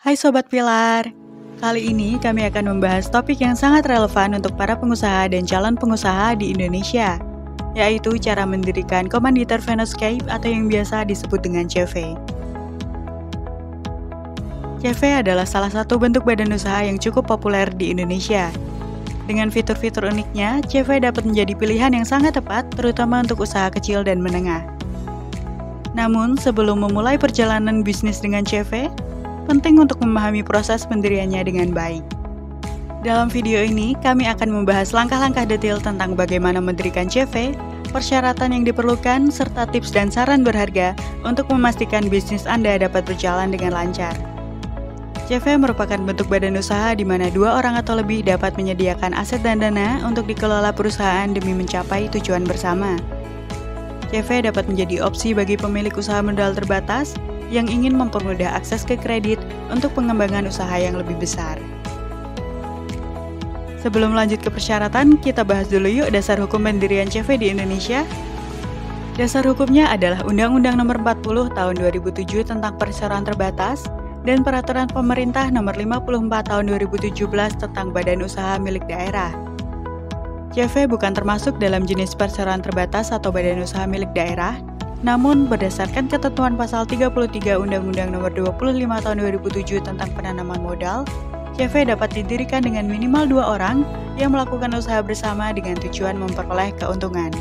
Hai Sobat Pilar, kali ini kami akan membahas topik yang sangat relevan untuk para pengusaha dan calon pengusaha di Indonesia, yaitu cara mendirikan Komanditer Venoscape atau yang biasa disebut dengan CV. CV adalah salah satu bentuk badan usaha yang cukup populer di Indonesia. Dengan fitur-fitur uniknya, CV dapat menjadi pilihan yang sangat tepat, terutama untuk usaha kecil dan menengah. Namun, sebelum memulai perjalanan bisnis dengan CV, penting untuk memahami proses pendiriannya dengan baik. Dalam video ini, kami akan membahas langkah-langkah detail tentang bagaimana mendirikan CV, persyaratan yang diperlukan, serta tips dan saran berharga untuk memastikan bisnis Anda dapat berjalan dengan lancar. CV merupakan bentuk badan usaha di mana dua orang atau lebih dapat menyediakan aset dan dana untuk dikelola perusahaan demi mencapai tujuan bersama. CV dapat menjadi opsi bagi pemilik usaha modal terbatas yang ingin mempermudah akses ke kredit untuk pengembangan usaha yang lebih besar. Sebelum lanjut ke persyaratan, kita bahas dulu yuk dasar hukum pendirian CV di Indonesia. Dasar hukumnya adalah Undang-Undang Nomor 40 Tahun 2007 tentang Perseroan Terbatas dan Peraturan Pemerintah Nomor 54 Tahun 2017 tentang Badan Usaha Milik Daerah. CV bukan termasuk dalam jenis perseroan terbatas atau badan usaha milik daerah, namun, berdasarkan ketentuan pasal 33 Undang-Undang Nomor 25 Tahun 2007 tentang penanaman modal, CV dapat didirikan dengan minimal 2 orang yang melakukan usaha bersama dengan tujuan memperoleh keuntungan.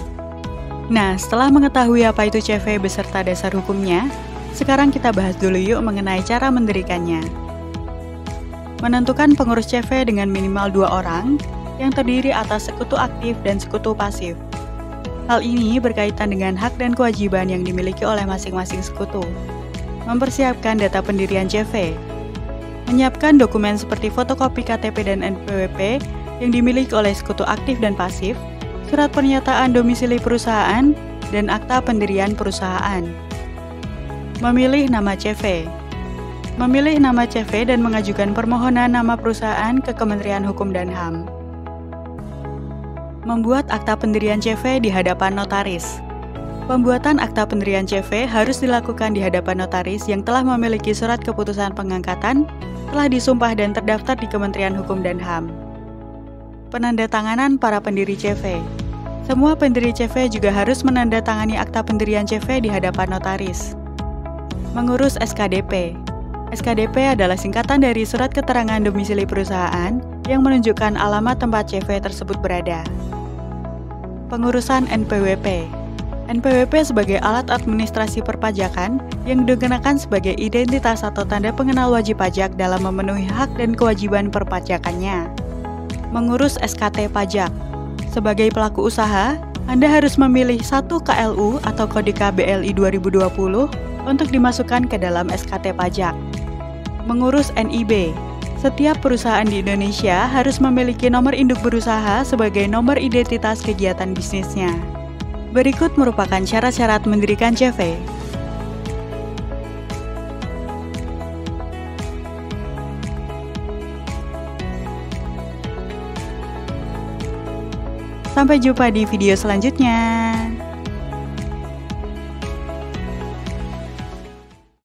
Nah, setelah mengetahui apa itu CV beserta dasar hukumnya, sekarang kita bahas dulu yuk mengenai cara mendirikannya. Menentukan pengurus CV dengan minimal 2 orang yang terdiri atas sekutu aktif dan sekutu pasif. Hal ini berkaitan dengan hak dan kewajiban yang dimiliki oleh masing-masing sekutu. Mempersiapkan data pendirian CV. Menyiapkan dokumen seperti fotokopi KTP dan NPWP yang dimiliki oleh sekutu aktif dan pasif, surat pernyataan domisili perusahaan, dan akta pendirian perusahaan. Memilih nama CV. Memilih nama CV dan mengajukan permohonan nama perusahaan ke Kementerian Hukum dan HAM. Membuat akta pendirian CV di hadapan notaris. Pembuatan akta pendirian CV harus dilakukan di hadapan notaris yang telah memiliki surat keputusan pengangkatan, telah disumpah dan terdaftar di Kementerian Hukum dan HAM. Penandatanganan para pendiri CV. Semua pendiri CV juga harus menandatangani akta pendirian CV di hadapan notaris. Mengurus SKDP. SKDP adalah singkatan dari Surat Keterangan Domisili Perusahaan yang menunjukkan alamat tempat CV tersebut berada. Pengurusan NPWP. NPWP sebagai alat administrasi perpajakan yang digunakan sebagai identitas atau tanda pengenal wajib pajak dalam memenuhi hak dan kewajiban perpajakannya. Mengurus SKT pajak. Sebagai pelaku usaha, Anda harus memilih satu KLU atau Kode KBLI 2020 untuk dimasukkan ke dalam SKT pajak. Mengurus NIB. Setiap perusahaan di Indonesia harus memiliki nomor induk berusaha sebagai nomor identitas kegiatan bisnisnya. Berikut merupakan syarat-syarat mendirikan CV. Sampai jumpa di video selanjutnya.